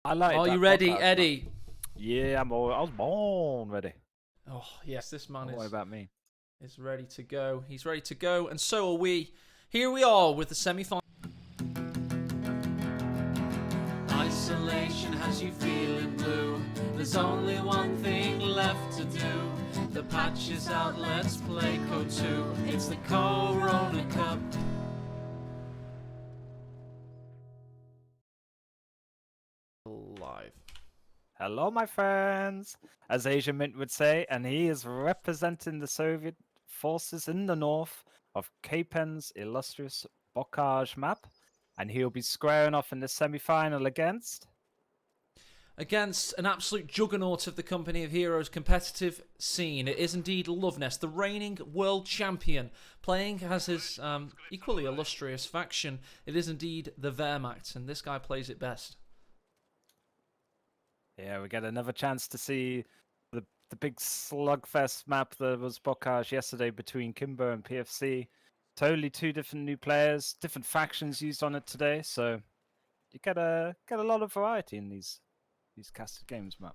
I like Are that you ready, podcast, man. Eddie? Yeah, I was born ready. Oh, yes, this man Don't worry about me. is ready to go. He's ready to go, and so are we. Here we are with the semi-final. Isolation has you feeling blue. There's only one thing left to do. The patch is out, let's play Code 2. It's the CoHrona Cup. Live. Hello, my friends, as Asiamint would say, and he is representing the Soviet forces in the north of Capen's illustrious Bocage map, and he'll be squaring off in the semi-final Against an absolute juggernaut of the Company of Heroes competitive scene. It is indeed Luvnest, the reigning world champion, playing as his equally illustrious faction. It is indeed the Wehrmacht, and this guy plays it best. Yeah, we get another chance to see the big slugfest map that was Bocage yesterday between Kimbo and PFC. Totally two different new players, different factions used on it today, so you get a lot of variety in these casted games, map.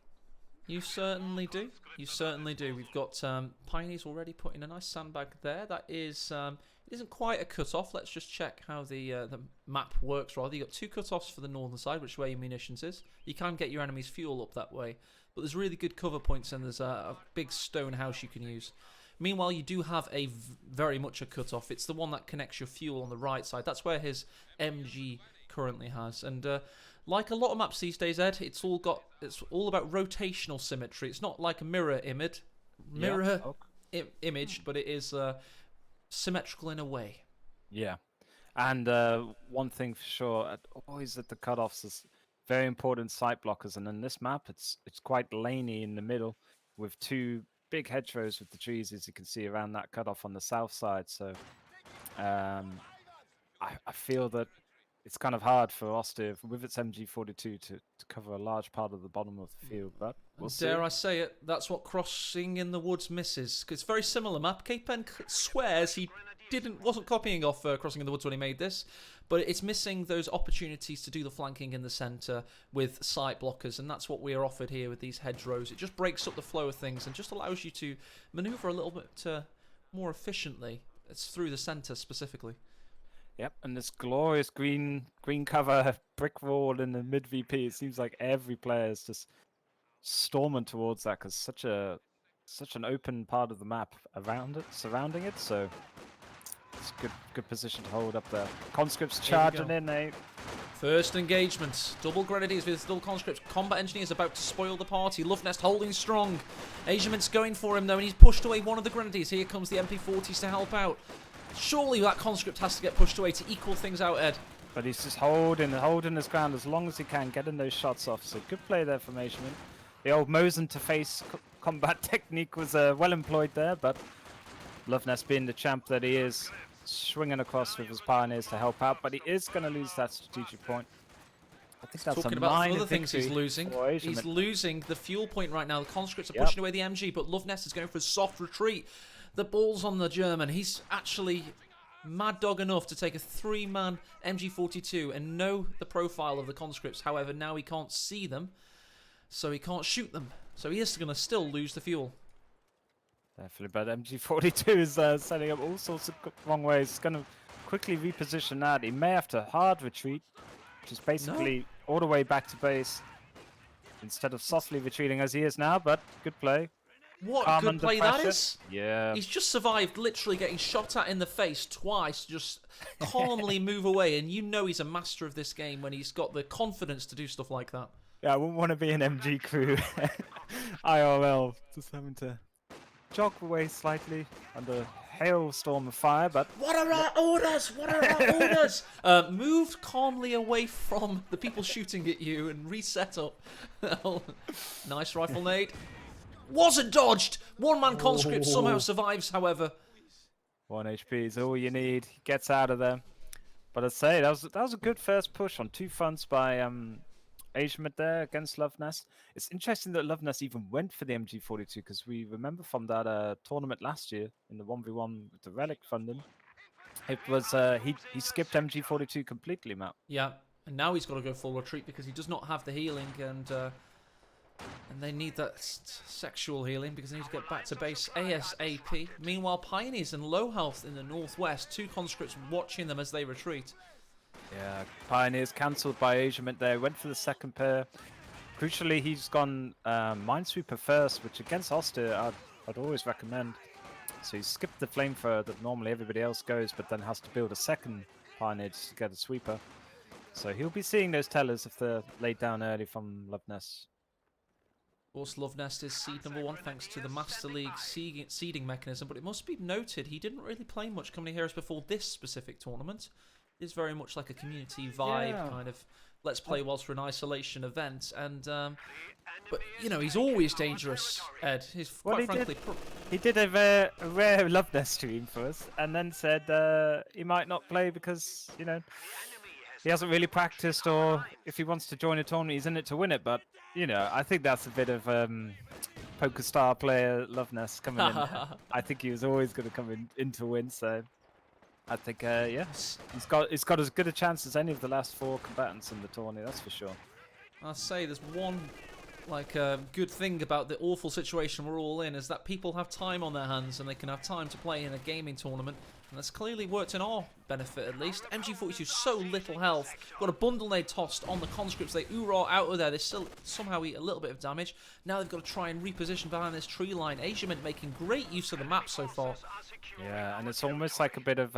You certainly do. You certainly do. We've got Pioneers already put in a nice sandbag there. That is, it isn't quite a cut-off. Let's just check how the map works, rather. You've got two cut-offs for the northern side, which is where your munitions is. You can get your enemy's fuel up that way. But there's really good cover points, and there's a big stone house you can use. Meanwhile, you do have very much a cut-off. It's the one that connects your fuel on the right side. That's where his MG currently has. And like a lot of maps these days, Ed, it's all about rotational symmetry. It's not like a mirror image, image, but it is symmetrical in a way. Yeah, and one thing for sure, always at the cutoffs is very important site blockers, and in this map, it's quite laney in the middle with two big hedgerows with the trees, as you can see around that cutoff on the south side. So I feel that it's kind of hard for Ostiv with its MG42 to cover a large part of the bottom of the field, but we'll see. Dare I say it, that's what Crossing in the Woods misses. It's a very similar map. Capen swears he wasn't copying off Crossing in the Woods when he made this, but it's missing those opportunities to do the flanking in the centre with site blockers, and that's what we are offered here with these hedgerows. It just breaks up the flow of things and just allows you to manoeuvre a little bit more efficiently. It's through the centre specifically. Yep, and this glorious green cover brick wall in the mid VP. It seems like every player is just storming towards that because such an open part of the map around it, surrounding it. So it's a good position to hold up there. Conscripts charging in, eh? First engagement. Double grenadiers with double conscripts. Combat engineers about to spoil the party. Luvnest holding strong. Asiamint's going for him though, and he's pushed away one of the grenadiers. Here comes the MP40s to help out. Surely that conscript has to get pushed away to equal things out, Ed. But he's just holding his ground as long as he can, getting those shots off. So good play there from Asiamint. The old Mosen to face combat technique was well employed there, but Luvnest, being the champ that he is, swinging across with his pioneers to help out, but he is going to lose that strategic point. I think that's talking a about minor other things he's victory losing. for He's losing the fuel point right now. The conscripts are Yep. pushing away the MG, but Luvnest is going for a soft retreat. The ball's on the German. He's actually mad dog enough to take a 3-man MG42 and know the profile of the conscripts. However, now he can't see them, so he can't shoot them. So he is going to still lose the fuel. Definitely, but MG42 is setting up all sorts of wrong ways. It's going to quickly reposition that. He may have to hard retreat, which is basically all the way back to base, instead of softly retreating as he is now, but good play. What a good play that is. Yeah. He's just survived literally getting shot at in the face twice, just calmly move away, and you know he's a master of this game when he's got the confidence to do stuff like that. Yeah, I wouldn't want to be an MG crew IRL, just having to jog away slightly under hailstorm of fire, but... What are our orders? What are our orders? Moved calmly away from the people shooting at you and reset up. Nice rifle nade. Wasn't dodged! One-man conscript somehow survives, however. 1 HP is all you need. He gets out of there. But I'd say that was a good first push on two fronts by Asiamint there against Luvnest. It's interesting that Luvnest even went for the MG42 because we remember from that tournament last year in the 1v1 with the Relic funding, it was he skipped MG42 completely, Matt. Yeah. And now he's got to go full retreat because he does not have the healing, and they need that sexual healing because they need to get back to base ASAP. Meanwhile, Pioneers and low health in the northwest. 2 conscripts watching them as they retreat. Yeah, Pioneers cancelled by Asiamint there. Went for the second pair. Crucially, he's gone Minesweeper first, which against Oster I'd always recommend. So he skipped the flamethrower that normally everybody else goes, but then has to build a second Pioneer to get a sweeper. So he'll be seeing those tellers if they're laid down early from Luvnest. Of course, Luvnest is seed number 1 thanks to the Master League seeding mechanism, but it must be noted he didn't really play much Company Heroes before this specific tournament. It's very much like a community vibe, kind of let's play whilst we're in isolation event, and but you know, he's always dangerous, Ed. He's quite frankly he did a rare Luvnest stream for us, and then said he might not play because, you know, he hasn't really practiced, or if he wants to join a tournament, he's in it to win it. But, you know, I think that's a bit of poker star player Luvnest coming in. I think he was always going to come in to win, so I think, yes, he's got as good a chance as any of the last 4 combatants in the tourney, that's for sure. I'll say there's one good thing about the awful situation we're all in is that people have time on their hands and they can have time to play in a gaming tournament, and that's clearly worked in our benefit at least. MG42 so little health, got a bundle nade tossed on the conscripts. They oorah out of there. They still somehow eat a little bit of damage. Now they've got to try and reposition behind this tree line. Asiamint making great use of the map so far. Yeah, and it's almost like a bit of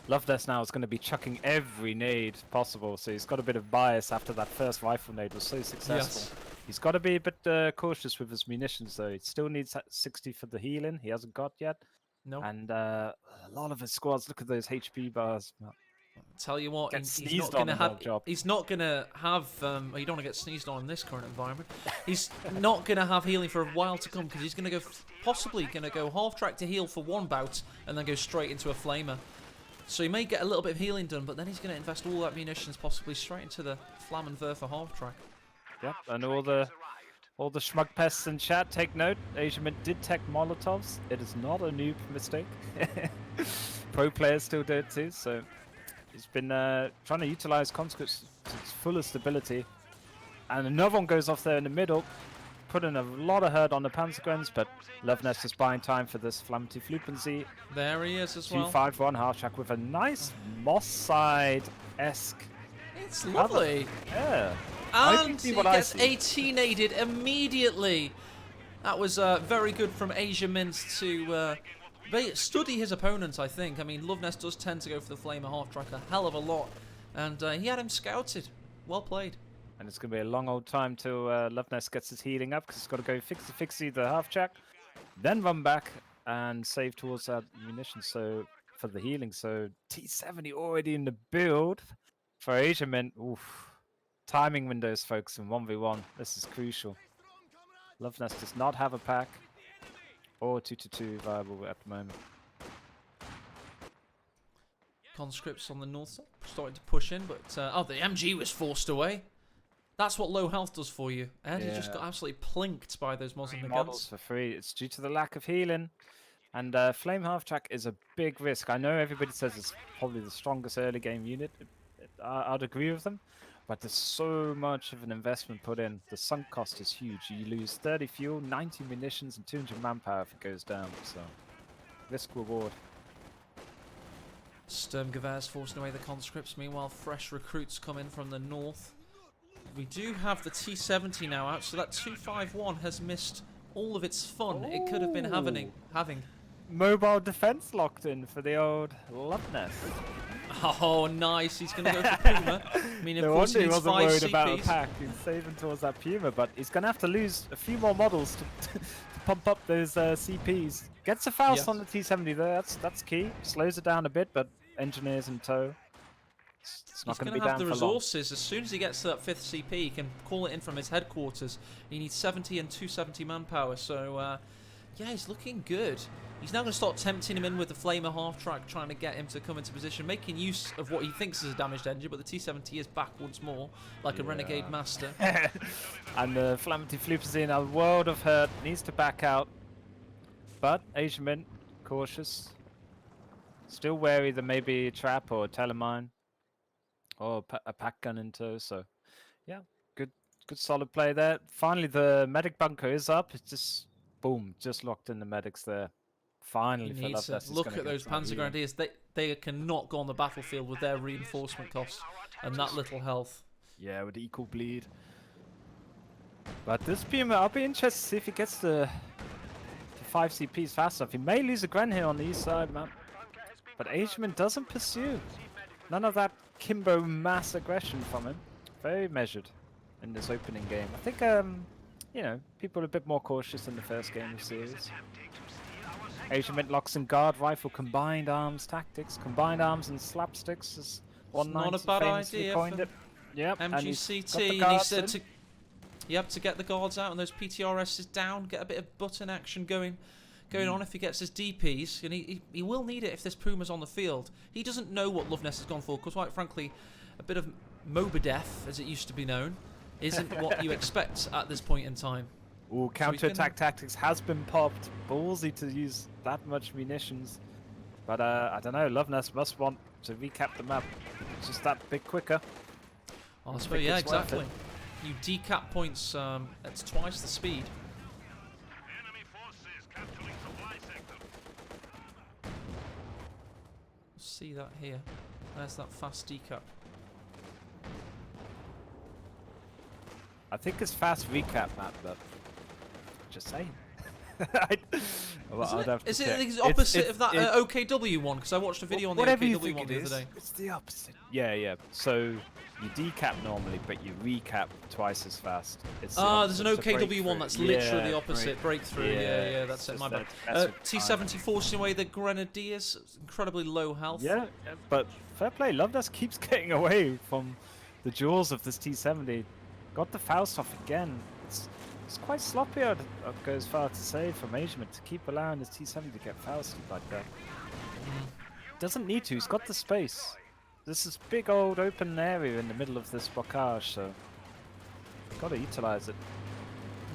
Luvnest now is going to be chucking every nade possible, so he's got a bit of bias after that first rifle nade was so successful. Yes. He's got to be a bit cautious with his munitions, though. He still needs 60 for the healing. He hasn't got yet. No. And a lot of his squads, look at those HP bars. Tell you what, he's not going to have. You don't want to get sneezed on in this current environment. He's not going to have healing for a while to come because he's going to go, possibly going to go half track to heal for 1 bout and then go straight into a flamer. So he may get a little bit of healing done, but then he's going to invest all that munitions possibly straight into the Flammenwerfer half track. Yep, and all the schmug pests in chat, take note. Asiamint did tech Molotovs. It is not a noob mistake. Pro players still do it too, so he's been trying to utilize conscripts to its fullest ability. And another one goes off there in the middle, putting a lot of hurt on the Panzergrens, but Luvnest is buying time for this Flammity Flupensee. There he is as well. 2-5-1 half track with a nice Moss side-esque. It's lovely. Yeah. And he gets 18-aided immediately. That was very good from Asiamint to study his opponents, I think. I mean, Luvnest does tend to go for the Flamer half-track a hell of a lot. And he had him scouted. Well played. And it's going to be a long old time till Luvnest gets his healing up, because he's got to go fixie the half-track, then run back and save towards that munition for the healing. So T70 already in the build for Asiamint. Oof. Timing windows, folks, in 1v1. This is crucial. Luvnest does not have a pack or 2-2 viable at the moment. Conscripts on the north side starting to push in, but the MG was forced away. That's what low health does for you. Ed, he just got absolutely plinked by those Mosin models for free. It's due to the lack of healing. And Flame Half Track is a big risk. I know everybody says it's probably the strongest early game unit. I'd agree with them. But there's so much of an investment put in. The sunk cost is huge. You lose 30 fuel, 90 munitions, and 200 manpower if it goes down. So, risk reward. Sturmgewehr's forcing away the conscripts. Meanwhile, fresh recruits come in from the north. We do have the T70 now out, so that 251 has missed all of its fun it could have been having. Mobile defense locked in for the old Luvnest. Oh, nice. He's going to go for Puma. I mean, of course, he wasn't 5 worried CPs. about a pack. He's saving towards that Puma, but he's going to have to lose a few more models to pump up those CPs. Gets a Faust on the T70 there. That's key. Slows it down a bit, but engineers in tow. It's not going to be down for long. He's going to have the resources. As soon as he gets to that 5th CP, he can call it in from his headquarters. He needs 70 and 270 manpower, so yeah, he's looking good. He's now going to start tempting him in with the Flamer half-track, trying to get him to come into position, making use of what he thinks is a damaged engine, but the T-70 is back once more, like a Renegade Master. And the Flammity Floops in a world of hurt, needs to back out. But Asiamint, cautious. Still wary there may be a trap or a telemine. or a pack gun in tow. So, yeah, good solid play there. Finally, the medic bunker is up. It's just boom, just locked in the medics there. Finally, You for need to Luvnest, he's look gonna at get those some Panzer healing. Grenadiers. They cannot go on the battlefield with their reinforcement costs and that little health. Yeah, with equal bleed. But this Puma, I'll be interested to see if he gets the 5 CPs fast enough. He may lose a Gren here on the east side, man. But Asiamint doesn't pursue. None of that Kimbo mass aggression from him. Very measured in this opening game. I think, you know, people are a bit more cautious in the first game of the series. Asiamint locks in guard rifle, combined arms tactics, combined arms and slapsticks, as It's not a 190 bad famously idea coined for it. Yep, and he's got MGCT. the He needs guards to, in. to get the guards out and those PTRSs down. Get a bit of button action going on if he gets his DPs, and he will need it if this Puma's on the field. He doesn't know what Luvnest has gone for, because quite frankly, a bit of MOBA death, as it used to be known, isn't what you expect at this point in time. Ooh, counter-attack tactics has been popped. Ballsy to use that much munitions. But I don't know, Luvnest must want to recap the map just that bit quicker. Oh, I suppose, yeah, exactly. You decap points at twice the speed. See that here. There's that fast decap. I think it's fast recap map, but just saying. Is it the opposite of that OKW one? Because I watched a video on the OKW one the other day. It's the opposite. Yeah, yeah. So you decap normally, but you recap twice as fast. There's an OKW one that's literally the opposite. Breakthrough. Yeah, that's it. My bad. T-70 forcing away the Grenadiers. It's incredibly low health. Yeah, but fair play. Luvnest keeps getting away from the jaws of this T-70. Got the Faust off again. It's quite sloppy, I'd go as far to say, from Asiamint to keep allowing his T-70 to get Fausted like that. Doesn't need to, he's got the space. This is big old open area in the middle of this blockage, so gotta utilize it.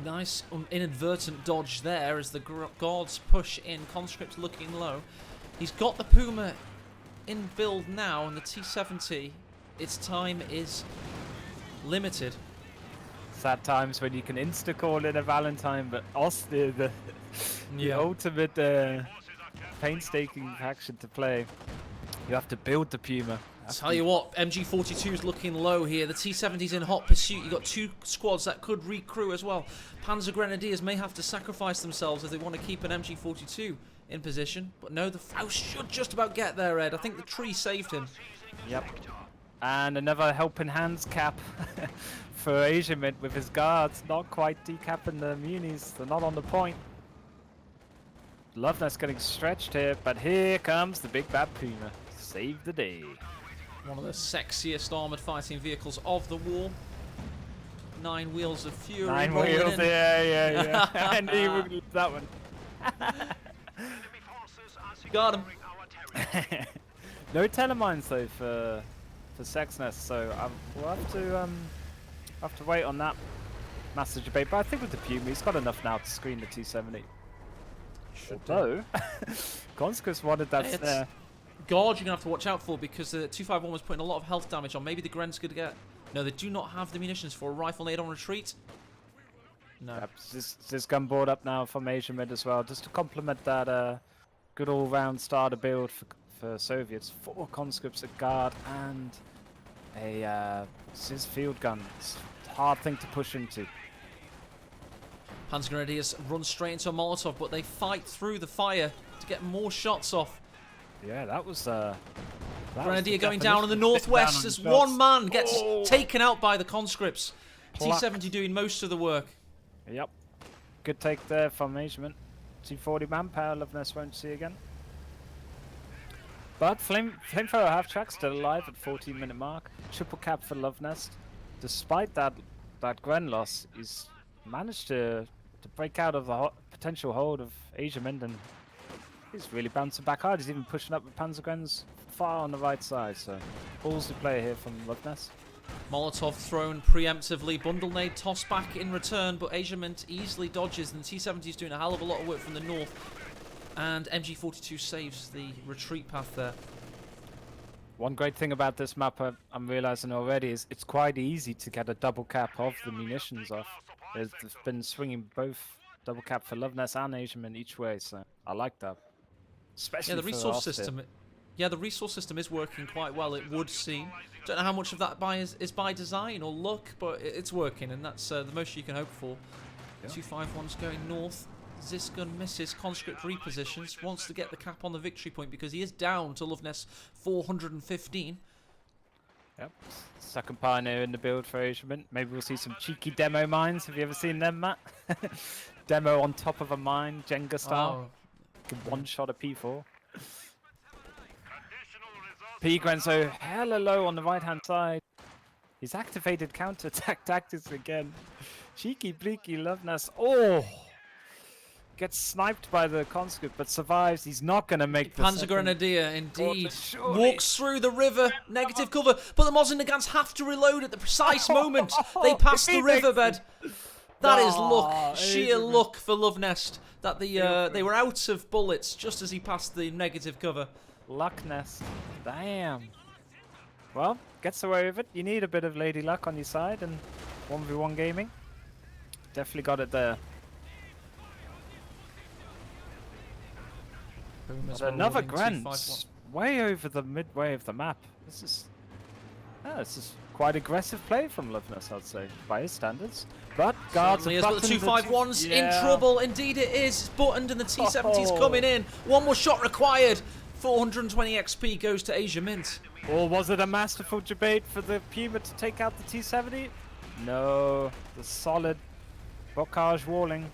Nice inadvertent dodge there as the guards push in. Conscript looking low. He's got the Puma in build now, and the T-70, its time is limited. Sad times when you can insta-call in a Valentine, but also the ultimate painstaking faction to play. You have to build the Puma. Tell you what, MG42's looking low here. The T-70's in hot pursuit. You've got two squads that could recrew as well. Panzer Grenadiers may have to sacrifice themselves if they want to keep an MG42 in position. But no, the Faust should just about get there, Ed. I think the tree saved him. Yep. And another helping hands cap for Asiamint with his guards. Not quite decapping the munis. They're not on the point. Luvnest getting stretched here, but here comes the big bad Puma. Save the day. One of the sexiest armoured fighting vehicles of the war. 9 wheels of fury. 9 wheels, in. yeah. And he would lose that one. Got him. No telemines though for Sexnest, so we'll have to wait on that massive debate. But I think with the Puma, he's got enough now to screen the T-70. Although, Conscripts wanted that snare. Guard you're going to have to watch out for, because the 251 was putting a lot of health damage on. Maybe the Gren's going to get... No, they do not have the munitions for a rifle nade on retreat. No. Yep, this gun board up now from Asiamint as well, just to complement that good all-round starter build for Soviets. 4 conscripts, a guard, and a Ziz field gun. It's a hard thing to push into. Panzer Grenadiers run straight into a Molotov, but they fight through the fire to get more shots off. Yeah, that was Grenadier going down in the northwest as one man gets taken out by the conscripts. T-70 doing most of the work. Yep. Good take there from Asiamint. 240 manpower, Luvnest won't see again. But Flamethrower half-track still alive at 14-minute mark. Triple cap for Luvnest. Despite that Gren loss, he's managed to break out of the potential hold of Asiamint, and he's really bouncing back hard. He's even pushing up with Panzer Grens far on the right side, so balls to play here from Luvnest. Molotov thrown preemptively, bundle nade tossed back in return, but Asiamint easily dodges, and the T-70 is doing a hell of a lot of work from the north, and MG42 saves the retreat path there. One great thing about this map I'm realizing already is it's quite easy to get a double cap of the munitions off. There's been swinging both double cap for Luvnest and Asiamint each way, so I like that. Yeah, Especially the for resource Austin. system. Yeah, the resource system is working quite well. It would seem. Don't know how much of that is by design or luck, but it's working, and that's the most you can hope for. Yeah. 251's going north. Zisgun misses. Conscript repositions. Wants to get the cap on the victory point because he is down to Luvnest 415. Yep. Second pioneer in the build for Asiamint. Maybe we'll see some cheeky demo mines. Have you ever seen them, Matt? Demo on top of a mine, Jenga style. Can one shot a P4. P-Grenzo hella low on the right-hand side. He's activated counter-attack tactics again. Cheeky, bleaky, Luvnest. Oh! Gets sniped by the conscript, but survives. He's not going to make the Panzergrenadier, indeed. Surely. Walks through the river. Negative cover. But the Mosinagans have to reload at the precise moment they pass the riverbed. That is luck. Sheer luck for Luvnest. That they were out of bullets just as he passed the negative cover. Luck nest. Damn. Well, gets away with it. You need a bit of lady luck on your side and 1v1 gaming. Definitely got it there. But another Grant, way over the midway of the map. This is quite aggressive play from Luvnest, I'd say, by his standards. But guards are buttoned. The 251's in trouble. Indeed it is. It's buttoned and the T70's coming in. One more shot required. 420 XP goes to Asiamint. Or was it a masterful debate for the Puma to take out the T70? No, the solid Bocage walling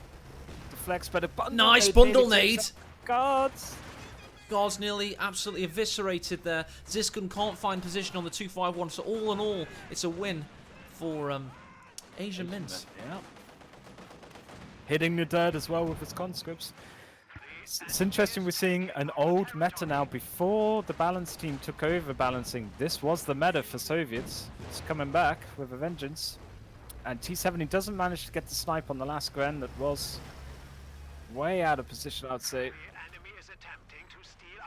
deflects, but a bundle nice bundle nade. Guards. Guards nearly absolutely eviscerated there. Zisgun can't find position on the 251, so all in all, it's a win for Asiamint. Yeah. Hitting the dirt as well with his conscripts. It's interesting we're seeing an old meta now. Before the balance team took over balancing, this was the meta for Soviets. It's coming back with a vengeance. And T70 doesn't manage to get the snipe on the last Gren that was way out of position, I'd say.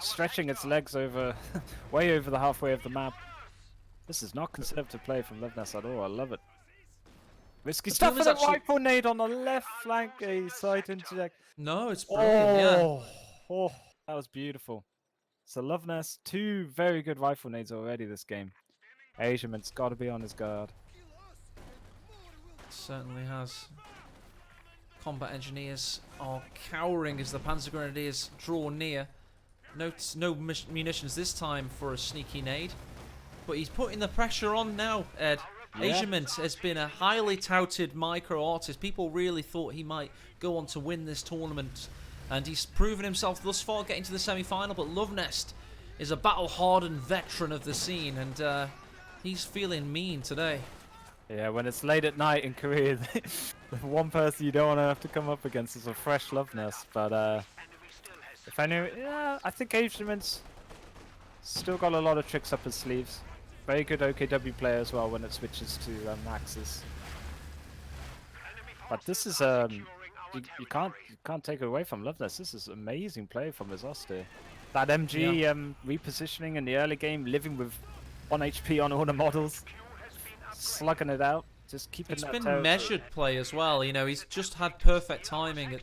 Stretching its legs over, way over the halfway of the map. This is not conservative play from Luvnest at all. I love it. Risky stuff for the rifle nade on the left flank. A side interject. No, it's brilliant, yeah. Oh, that was beautiful. So Luvnest, 2 very good rifle nades already this game. Asiamint's got to be on his guard. Certainly has. Combat engineers are cowering as the Panzer Grenadiers draw near. No munitions this time for a sneaky nade. But he's putting the pressure on now, Ed. Yeah. Asiamint has been a highly touted micro artist. People really thought he might go on to win this tournament. And he's proven himself thus far, getting to the semi-final. But Luvnest is a battle-hardened veteran of the scene. And he's feeling mean today. Yeah, when it's late at night in Korea, the one person you don't want to have to come up against is a fresh Luvnest. But if I knew, yeah, I think Asiamint's still got a lot of tricks up his sleeves. Very good OKW player as well when it switches to maxes. But this is you can't take it away from Luvnest. This is amazing play from his Oster. That MG repositioning in the early game, living with 1 HP on all the models, slugging it out, just keeping. It's that been territory. Measured play as well. You know, he's just had perfect timing.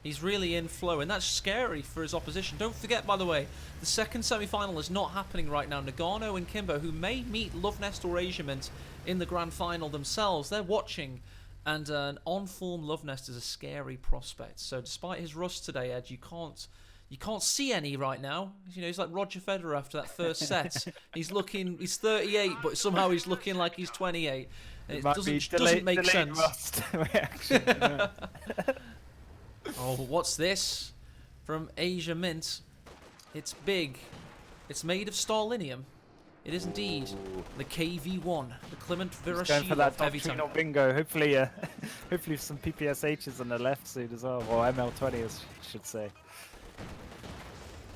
He's really in flow, and that's scary for his opposition. Don't forget, by the way, the second semi-final is not happening right now. Nagano and Kimbo, who may meet Luvnest or Asiamint in the grand final themselves, they're watching, and an on-form Luvnest is a scary prospect. So despite his rust today, Ed, you can't see any right now. You know, he's like Roger Federer after that first set. He's 38, but somehow he's looking like he's 28. It doesn't make sense. Rust reaction. Yeah. Oh, what's this? From Asiamint. It's big. It's made of Starlinium. It is indeed the KV-1, the Clement Virashilov going for that heavy tank. doctrinal bingo. Hopefully, hopefully some PPSHs on the left side as well, or ML20, as I should say.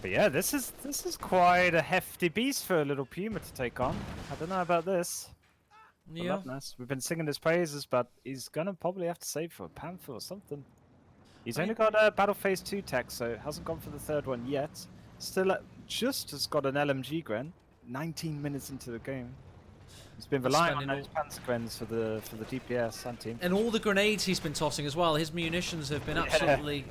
But yeah, this is quite a hefty beast for a little Puma to take on. I don't know about this. Yeah. We've been singing his praises, but he's gonna probably have to save for a Panther or something. He's only got a Battle Phase 2 tech, so hasn't gone for the third one yet. Still just has got an LMG Gren. 19 minutes into the game. He's been relying on spending those Panzergrenades for the DPS and team. And all the grenades he's been tossing as well. His munitions have been absolutely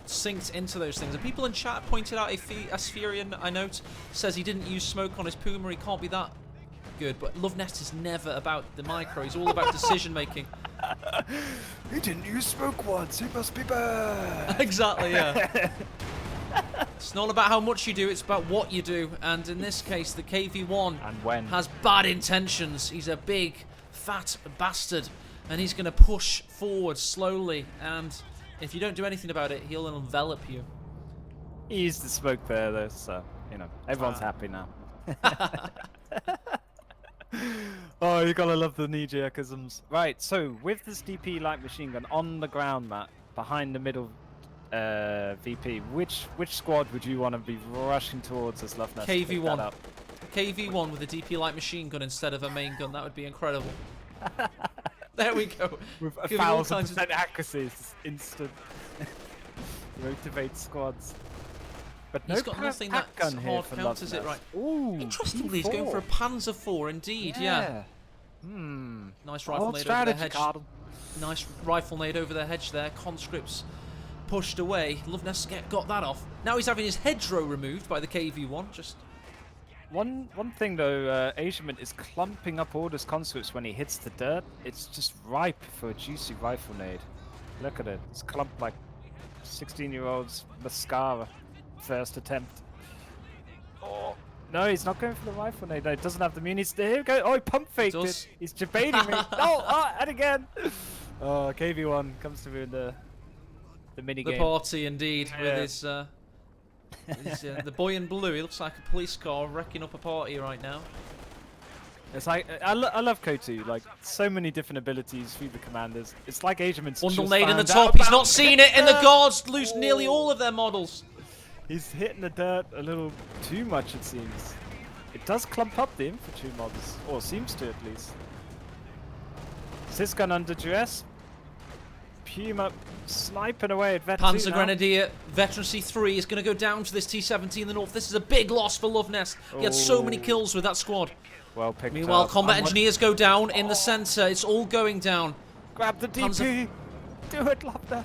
synced into those things. And people in chat pointed out, Aspherian, I note, says he didn't use smoke on his Puma. He can't be that good. But Luvnest is never about the micro. He's all about decision making. He didn't use smoke once. He must be bad. Exactly, yeah. It's not about how much you do, it's about what you do. And in this case, the KV-1 has bad intentions. He's a big, fat bastard. And he's going to push forward slowly. And if you don't do anything about it, he'll envelop you. He used the smoke there, though, so, you know, everyone's happy now. Oh, you gotta love the knee-jerkisms. Right, so with this DP light machine gun on the ground, Matt, behind the middle VP, which squad would you want to be rushing towards as Luvnest? KV-1. KV-1 with a DP light machine gun instead of a main gun. That would be incredible. There we go. With 1,000% accuracy, it's instant. Motivate squads. But he's got nothing that hard counters it right. Ooh, interestingly, he's going for a Panzer IV, indeed, yeah. Nice rifle nade over their hedge. Nice rifle nade over their hedge there. Conscripts pushed away. Luvnest got that off. Now he's having his hedgerow removed by the KV-1. Just one thing though, Asiamint is clumping up all his conscripts when he hits the dirt. It's just ripe for a juicy rifle nade. Look at it. It's clumped like 16-year-old's mascara. First attempt. Oh no, he's not going for the rifle nade. No, he doesn't have the munis. There we go. Oh, he pump faked it. He's debating me. No, and again. Oh, KV-1 comes to ruin the mini game. The party indeed, with his the boy in blue. He looks like a police car wrecking up a party right now. It's like I love KO2. Like so many different abilities through the commanders. It's like Asiamint's Bundle nade in the top. He's not seen it, and the guards lose nearly all of their models. He's hitting the dirt a little too much, it seems. It does clump up the infantry models, or seems to at least. Sysgun under duress. Puma sniping away at Vet 2 Panzer Grenadier, Veterancy 3 is going to go down to this T-70 in the north. This is a big loss for Luvnest. He had so many kills with that squad. Well picked Meanwhile, up. combat engineers go down in the centre. It's all going down. Grab the DP. Do it, Luvnest.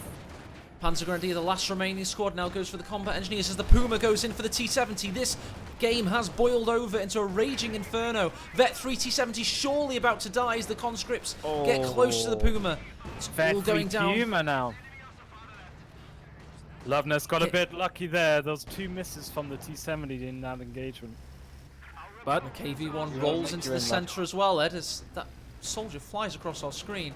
Panzer Grenadier, the last remaining squad, now goes for the combat engineers as the Puma goes in for the T-70. This game has boiled over into a raging inferno. Vet 3 T-70 surely about to die as the conscripts get close to the Puma. It's all going down. Puma now. Luvnest got a bit lucky there. Those 2 misses from the T-70 in that engagement. But the KV-1 rolls into the centre as well, Ed, as that soldier flies across our screen.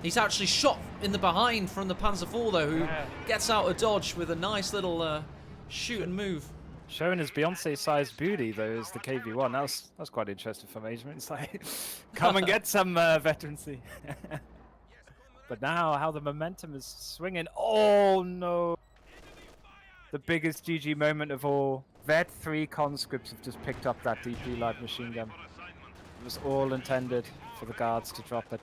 He's actually shot in the behind from the Panzer IV, though, who gets out of dodge with a nice little shoot and move. Showing his Beyonce-sized booty, though, is the KV-1. That was quite interesting for Asiamint. It's like, come and get some veterancy. But now, how the momentum is swinging. Oh, no. The biggest GG moment of all. Vet 3 conscripts have just picked up that DP light machine gun. It was all intended for the guards to drop it.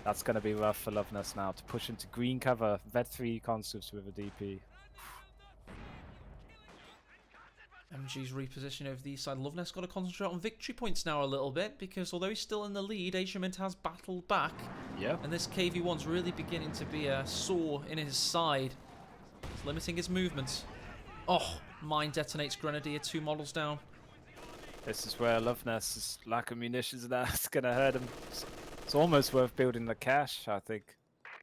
That's going to be rough for Luvnest now to push into green cover. Vet 3 conscripts with a DP. MG's repositioning over the east side. Luvnest got to concentrate on victory points now a little bit, because although he's still in the lead, Asiamint has battled back. Yeah. And this KV-1's really beginning to be a sore in his side. It's limiting his movements. Oh, mine detonates Grenadier, 2 models down. This is where Luvnest's lack of munitions now is going to hurt him. It's almost worth building the cache, I think.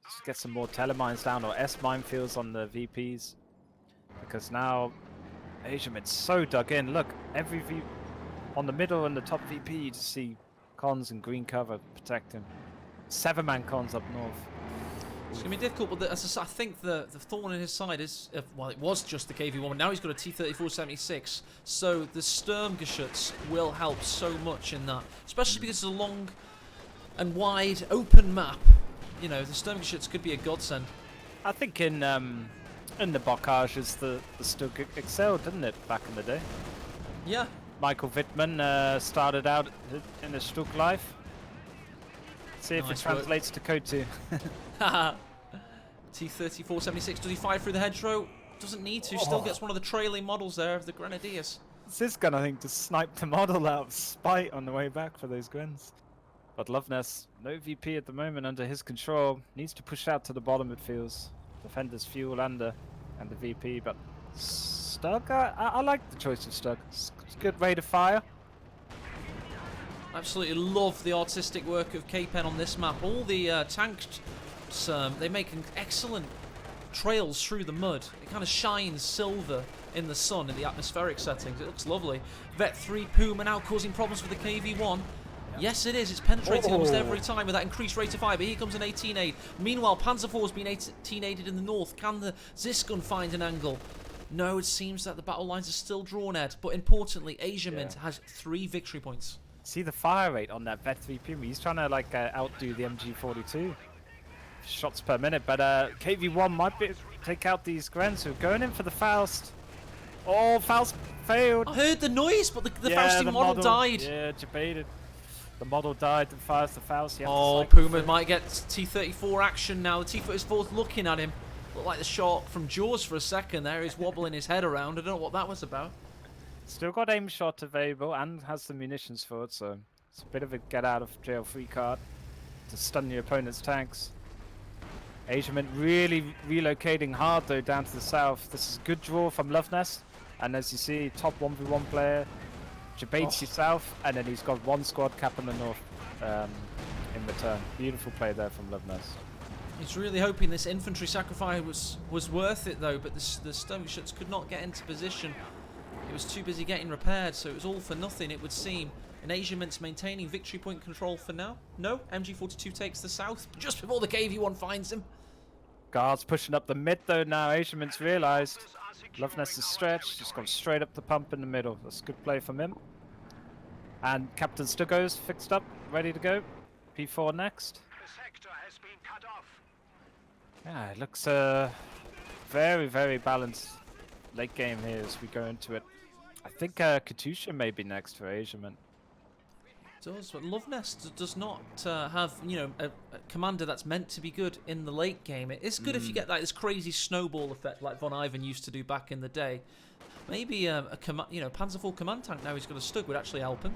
Just get some more telemines down or S minefields on the VPs. Because now Asiamint's so dug in. Look, every V on the middle and the top VP, you just see cons and green cover protect him. 7-man cons up north. It's going to be difficult, but as I think the thorn in his side is, well, it was just the KV-1, but now he's got a T-34-76, so the Sturmgeschütz will help so much in that, especially because it's a long and wide open map. You know, the Sturmgeschütz could be a godsend. I think in the Bockages, the Stug excelled, didn't it, back in the day? Yeah. Michael Wittmann started out in the Stug life. See if it translates to Code 2. T-34-76, does he fire through the hedgerow? Doesn't need to, still gets one of the trailing models there of the Grenadiers. Sisgun, I think, just sniped the model out of spite on the way back for those grins. But Luvnest, no VP at the moment under his control. Needs to push out to the bottom, it feels. Defenders fuel and the VP, but Stug, I like the choice of Stug. It's a good way to fire. Absolutely love the artistic work of K-Pen on this map. All the tanks, they make excellent trails through the mud. It kind of shines silver in the sun in the atmospheric settings. It looks lovely. Vet 3 Puma now causing problems for the KV-1. Yes, it is. It's penetrating almost every time with that increased rate of fire. But here comes an 18 aid. Meanwhile, Panzer IV has been 18 aided in the north. Can the Zisgun find an angle? No, it seems that the battle lines are still drawn, Ed. But importantly, Asiamint has 3 victory points. See the fire rate on that Vet 3 Puma. He's trying to like outdo the MG42 shots per minute. But KV-1 might take out these Grens who are going in for the Faust. Oh, Faust failed. I heard the noise, but the Fausting model died. Yeah, debated. The model died and fires the Faust. Oh, Puma might get T-34 action now. The T-34's looking at him. Looked like the shark from Jaws for a second there. He's wobbling his head around. I don't know what that was about. Still got aim shot available and has the munitions for it, so it's a bit of a get out of jail free card to stun your opponent's tanks. Asiamint really relocating hard though down to the south. This is a good draw from Luvnest, and as you see, top 1v1 player. Jabatesi south, and then he's got 1 squad cap in the north in return. Beautiful play there from Luvnest. He's really hoping this infantry sacrifice was worth it though, but the stone shots could not get into position. It was too busy getting repaired, so it was all for nothing, it would seem. And Asiamint's maintaining victory point control for now. No, MG42 takes the south just before the KV-1 finds him. Guards pushing up the mid though now. Asiamint's realised. Luvnest is stretched, just gone straight up the pump in the middle. That's a good play from him. And Captain Stugo's fixed up, ready to go. P4 next. Yeah, it looks very, very balanced late game here as we go into it. I think Katusha may be next for Asiamint. Does, but Luvnest does not have, you know, a commander that's meant to be good in the late game. It's good if you get like this crazy snowball effect like Von Ivan used to do back in the day. Maybe Panzer IV command tank now he's got a Stug would actually help him.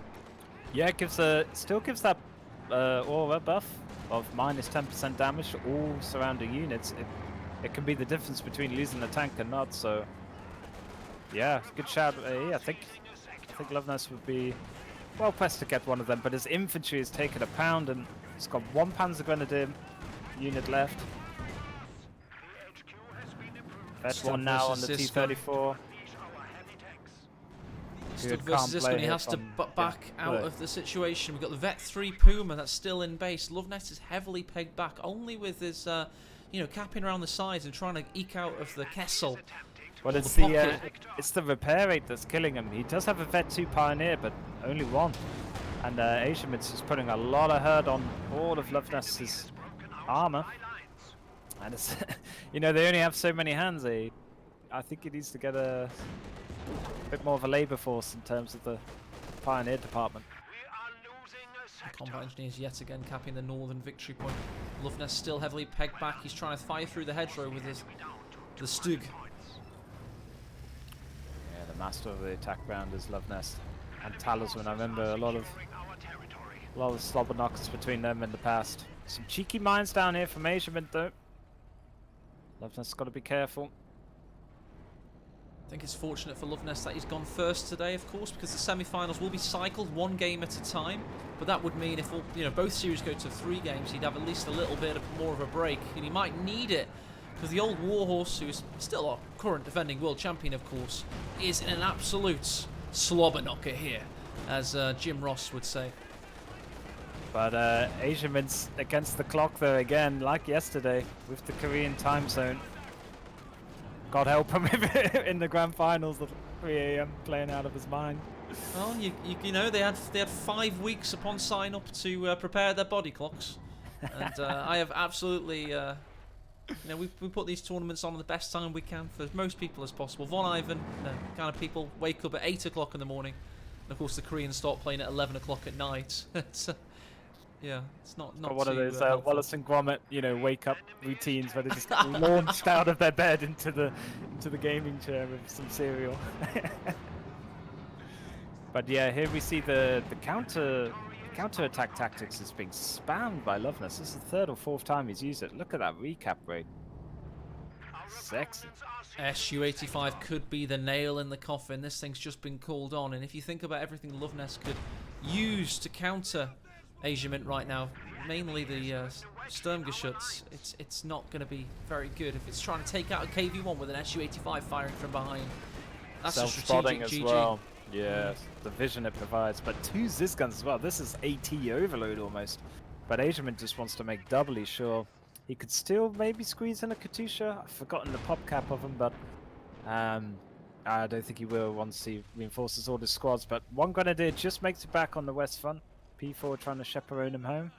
Yeah, it still gives that aura buff of minus 10% damage to all surrounding units. It can be the difference between losing the tank and not. So yeah, good shout. I think Luvnest would be well pressed to get one of them, but his infantry has taken a pound and he's got 1 Panzer Grenadier unit left. Vet 1 now on the T-34. Stug versus Zisgun, he has to back out of the situation. We've got the Vet 3 Puma that's still in base. Luvnest is heavily pegged back, only with his, capping around the sides and trying to eke out of the Kessel. Well, it's the repair rate that's killing him. He does have a Vet 2 Pioneer, but only 1. And Asiamint is putting a lot of hurt on all of Luvnest's armor. And it's, they only have so many hands. I think he needs to get a bit more of a labor force in terms of the Pioneer department. The combat engineers yet again capping the northern victory point. Luvnest still heavily pegged back. He's trying to fire through the hedgerow with the Stug. Yeah, the master of the attack ground is Luvnest and Talisman. I remember a lot of slobber knocks between them in the past. Some cheeky mines down here from Asiamint though. Luvnest's got to be careful. I think it's fortunate for Luvnest that he's gone first today, of course, because the semi-finals will be cycled 1 game at a time. But that would mean if both series go to 3 games, he'd have at least a little bit more of a break, and he might need it because the old Warhorse, who is still our current defending world champion, of course, is an absolute slobber knocker here, as Jim Ross would say. But Asiamint's against the clock there again, like yesterday, with the Korean time zone. God help him in the grand finals at 3 AM playing out of his mind. Well, they had 5 weeks upon sign up to prepare their body clocks, and I have absolutely, we put these tournaments on the best time we can for as most people as possible. Von Ivan, kind of people wake up at 8 o'clock in the morning, and of course the Koreans start playing at 11 o'clock at night. Yeah, it's not one of those Wallace and Gromit, wake up routines where they just get launched out of their bed into the gaming chair with some cereal. But yeah, here we see the counter attack tactics is being spammed by Luvnest. This is the 3rd or 4th time he's used it. Look at that recap rate. Sexy. SU-85 could be the nail in the coffin. This thing's just been called on, and if you think about everything Luvnest could use to counter Asiamint right now, mainly the Sturmgeschütz, it's not going to be very good if it's trying to take out a KV-1 with an SU-85 firing from behind. That's a strategic as GG. well. Yeah, the vision it provides. But 2 Ziz guns as well. This is AT overload almost. But Asiamint just wants to make doubly sure. He could still maybe squeeze in a Katusha. I've forgotten the pop cap of him, but I don't think he will once he reinforces all his squads. But one Grenadier just makes it back on the west front. P4 trying to chaperone him home.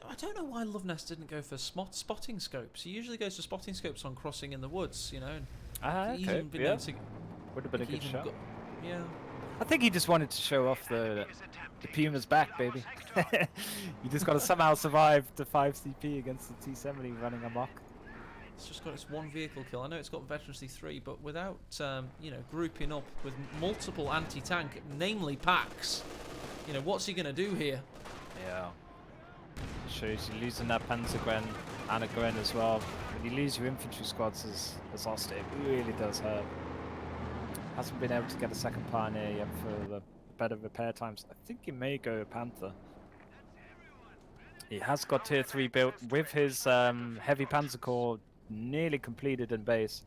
I don't know why Luvnest didn't go for spotting scopes. He usually goes for spotting scopes on crossing in the woods, you know. Okay, yeah. Would have been a good shot. Yeah. I think he just wanted to show off the Puma's back, baby. You just got to somehow survive the 5 CP against the T-70 running amok. It's just got its 1 vehicle kill. I know it's got veterancy 3, but without you know, grouping up with multiple anti-tank, namely packs, you know, what's he gonna do here? Yeah. Shows you losing that Panzergren and a Gren as well. When you lose your infantry squads as Oster, it really does hurt. Hasn't been able to get a second Pioneer yet for the better repair times. I think he may go Panther. He has got tier 3 built with his heavy Panzer Corps nearly completed in base.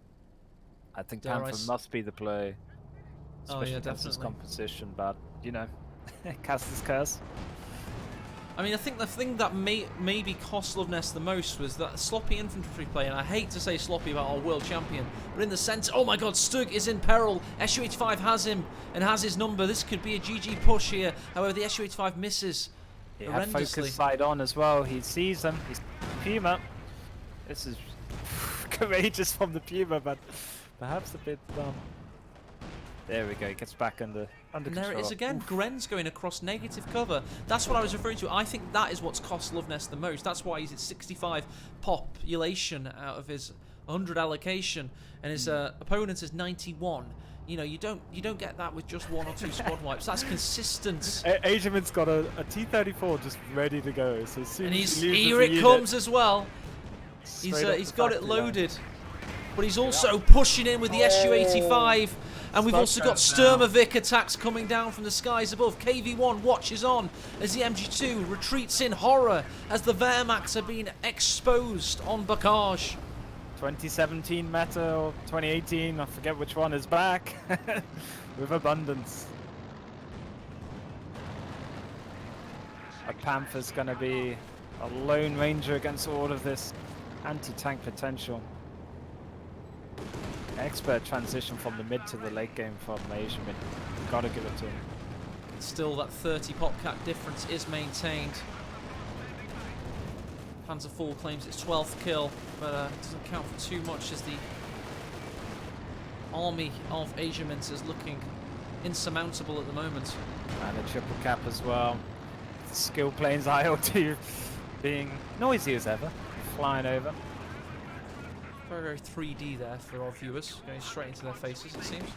I think Panther must be the play. Especially against his composition, but you know, cast his curse. I mean, I think the thing that maybe cost Luvnest the most was that sloppy infantry play, and I hate to say sloppy about our world champion, but in the sense, oh my god, Stug is in peril, SU-85 has him, and has his number, this could be a GG push here, however the SU-85 misses horrendously. He had focus side on as well, he sees them, he's Puma. This is courageous from the Puma, but perhaps a bit dumb. There we go, he gets back under control. There it is again, Gren's going across negative cover. That's what I was referring to. I think that is what's cost Luvnest the most. That's why he's at 65 population out of his 100 allocation, and his opponent is 91. You know, you don't get that with just 1 or 2 squad wipes. That's consistent. Asiamint's got a T-34 just ready to go. So as soon and as here it comes as well. He's got it loaded. But he's also pushing in with the SU-85. And we've also got Sturmovik attacks coming down from the skies above. KV-1 watches on as the MG2 retreats in horror as the Wehrmachts are being exposed on Bacage. 2017 meta or 2018, I forget which one, is back with abundance. A Panther's going to be a lone ranger against all of this anti-tank potential. Expert transition from the mid to the late game from Asiamint. Gotta give it to him. Still, that 30 pop cap difference is maintained. Panzer IV claims its 12th kill, but it doesn't count for too much as the army of Asiamint is looking insurmountable at the moment. And a triple cap as well. The skill planes IL-2 being noisy as ever, flying over. Very, very 3D there for our viewers, going straight into their faces, it seems.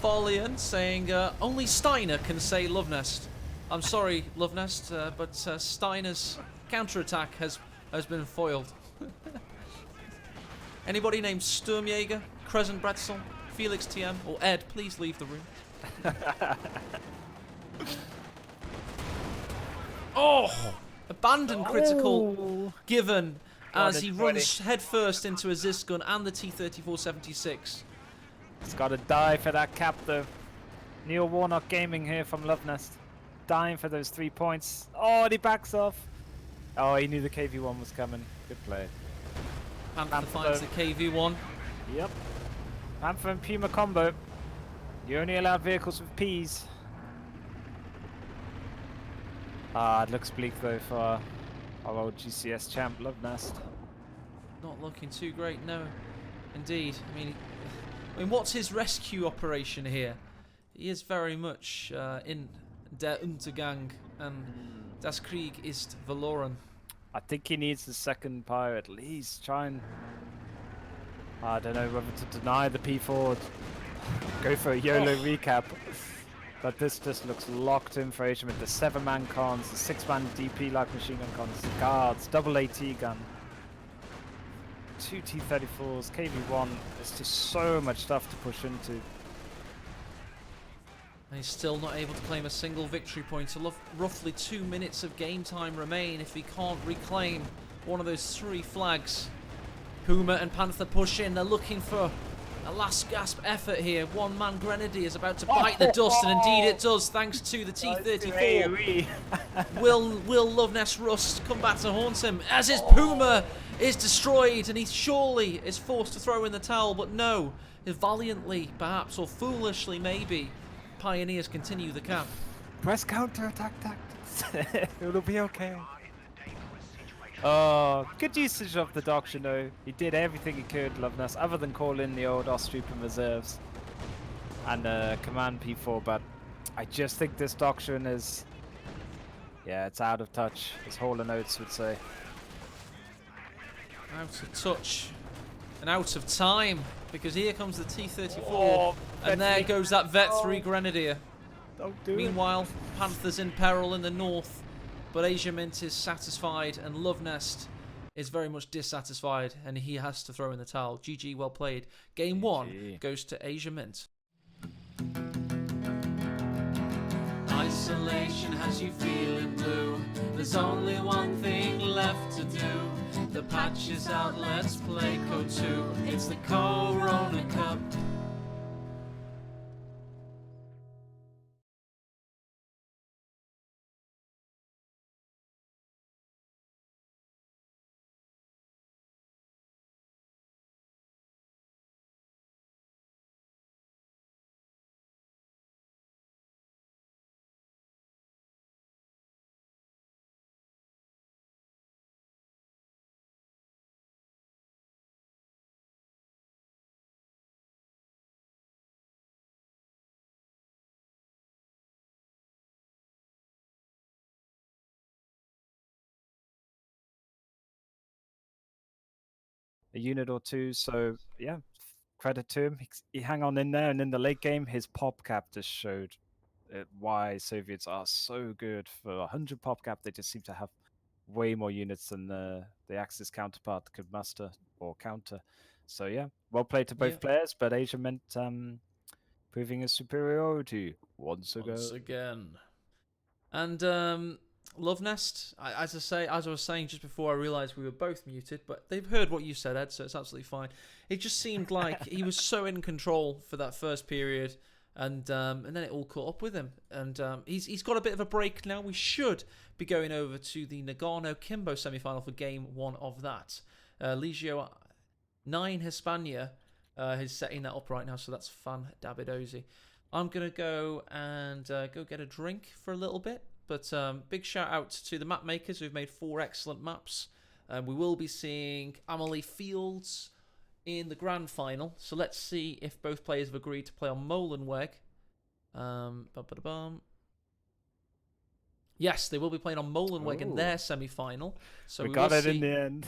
Farlian saying, only Steiner can say Luvnest. I'm sorry, Luvnest, but Steiner's counterattack has been foiled. Anybody named Sturmjäger, Crescent Bretzel, Felix TM, or Ed, please leave the room. Oh! Abandoned critical given as he runs headfirst into a Zis gun and the T-34-76. He's got to die for that cap though. Neil Warnock Gaming here from Luvnest. Dying for those 3 points. Oh, and he backs off. Oh, he knew the KV-1 was coming. Good play. Panther finds the KV-1. Yep. Panther and Puma combo. You only allowed vehicles with Ps. Ah, it looks bleak though for our old GCS champ, Luvnest. Not looking too great, no. Indeed. I mean, what's his rescue operation here? He is very much in der Untergang, and das Krieg ist verloren. I think he needs the second pyre at least. Try and I don't know whether to deny the P4 or go for a YOLO recap. But this just looks locked in for Asiamint. The 7-man cons, the 6-man DP like machine gun cons, the guards, double AT gun, 2 T-34s, KV-1. There's just so much stuff to push into. And he's still not able to claim a single victory point. So roughly 2 minutes of game time remain if he can't reclaim one of those 3 flags. Puma and Panther push in. They're looking for a last gasp effort here. 1-man Grenadier is about to bite the dust, and indeed it does, thanks to the T-34. Will Luvnest Rust come back to haunt him as his Puma is destroyed, and he surely is forced to throw in the towel, but no. Valiantly, perhaps, or foolishly maybe, Pioneers continue the cap. Press counter-attack tactics. It'll be okay. Oh, good usage of the doctrine though. He did everything he could, Luvnest, other than call in the old Austrian reserves and command P4, but I just think this doctrine is, yeah, it's out of touch, as Hall and Oates would say. Out of touch and out of time, because here comes the T-34, and there goes that Vet 3 Grenadier. Don't do Meanwhile, Panther's in peril in the north, but Asiamint is satisfied, and Luvnest is very much dissatisfied, and he has to throw in the towel. GG, well played. Game 1 goes to Asiamint. Isolation has you feeling blue. There's only one thing left to do. The patch is out, let's play Code 2. It's the CoHrona Cup. a unit or two, so yeah, credit to him. He hang on in there, and in the late game, his pop cap just showed why Soviets are so good. For 100 pop cap, they just seem to have way more units than the Axis counterpart could muster or counter. So yeah, well played to both players, but Asiamint proving his superiority once again. And Luvnest, as I was saying just before, I realised we were both muted, but they've heard what you said, Ed, so it's absolutely fine. It just seemed like he was so in control for that first period, and then it all caught up with him. And he's got a bit of a break now. We should be going over to the Nagano-Kimbo semi-final for game 1 of that. Legio 9 Hispania is setting that up right now, so that's fun, Davidosi. I'm going to go and go get a drink for a little bit. But big shout out to the map makers who've made 4 excellent maps. We will be seeing Amelie Fields in the grand final. So let's see if both players have agreed to play on Molenweg. Yes, they will be playing on Molenweg in their semi-final. So we got it in the end.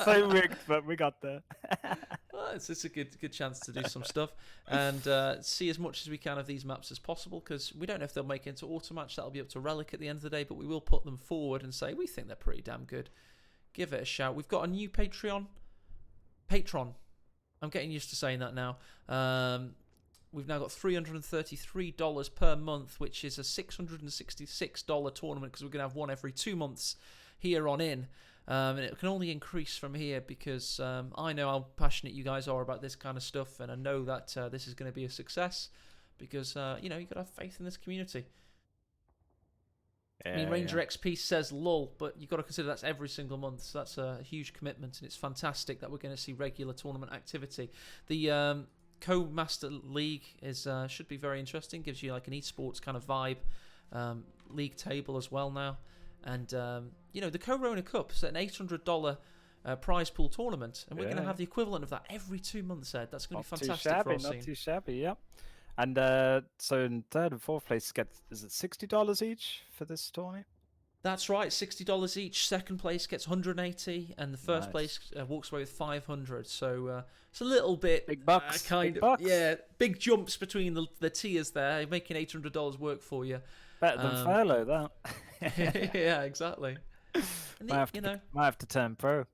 So rigged, but we got there. Well, it's a good chance to do some stuff and see as much as we can of these maps as possible, because we don't know if they'll make it into Automatch. That'll be up to Relic at the end of the day, but we will put them forward and say we think they're pretty damn good. Give it a shout. We've got a new Patron. I'm getting used to saying that now. We've now got $333 per month, which is a $666 tournament, because we're going to have one every 2 months here on in. And it can only increase from here, because I know how passionate you guys are about this kind of stuff, and I know that this is going to be a success, because you've got to have faith in this community. I mean, Ranger XP says lull, but you've got to consider that's every single month, so that's a huge commitment, and it's fantastic that we're going to see regular tournament activity. The Co-Master League should be very interesting, gives you like an esports kind of vibe, league table as well now. And, the CoHrona Cup is an $800 prize pool tournament, and we're going to have the equivalent of that every 2 months, Ed. That's going to be fantastic for our scene. Not too shabby, yeah. And so in third and fourth place, is it $60 each for this tournament? That's right, $60 each. Second place gets 180, and the first Nice. place walks away with 500. So it's a little bit Big bucks. kind Big of bucks. big jumps between the tiers there, making $800 work for you. Better than furlough, that. Yeah, exactly. And Might have to turn pro.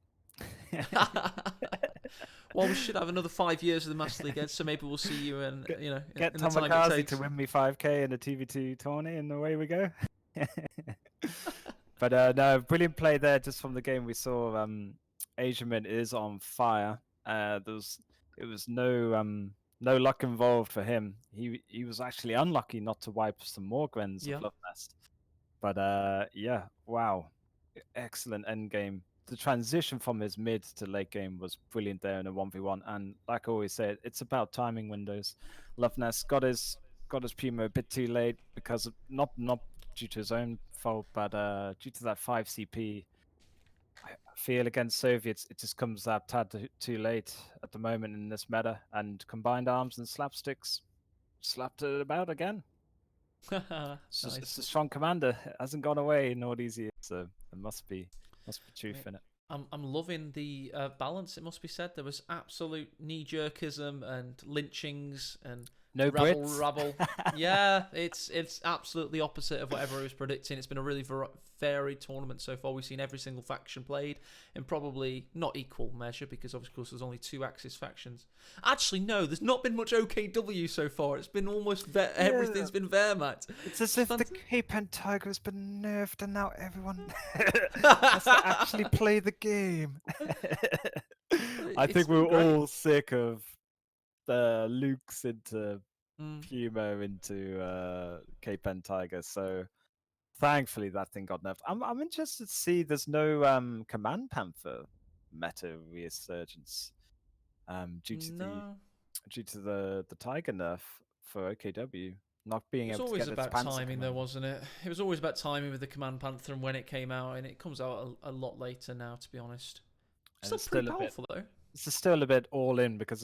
well, we should have another 5 years of the Master League, so maybe we'll see you in Get in the time it Tomikaze takes. to win me 5k in a TV2 tourney, and away we go. But no, brilliant play there just from the game we saw. Asiamint is on fire. It was no luck involved for him. He was actually unlucky not to wipe some more Gwens Yeah. of Luvnest. But yeah, wow, excellent end game. The transition from his mid to late game was brilliant there in a 1v1. And like I always say, it's about timing windows. Luvnest got his Puma a bit too late because of, not due to his own fault, but due to that 5 CP. I feel against Soviets, it just comes that tad too late at the moment in this meta. And combined arms and slapsticks slapped it about again. Nice. It's a strong commander. It hasn't gone away in all these years, so there must be truth in it. I'm loving the balance. It must be said there was absolute knee-jerkism and lynchings and No Brits. rabble. Yeah, it's absolutely opposite of whatever I was predicting. It's been a really varied tournament so far. We've seen every single faction played in probably not equal measure because, of course, there's only 2 Axis factions. Actually, no, there's not been much OKW so far. It's been almost everything's been Wehrmacht. It's as if the Cape Tiger has been nerfed and now everyone has to actually play the game. I think we're all sick of the Lukes into Puma into Cape Tiger, so thankfully that thing got nerfed. I'm interested to see there's no Command Panther meta resurgence due to the Tiger nerf for OKW not being able to get its It was always about timing though, wasn't it? It was always about timing with the Command Panther and when it came out, and it comes out a lot later now, to be honest. Still pretty powerful though. It's still a bit all in because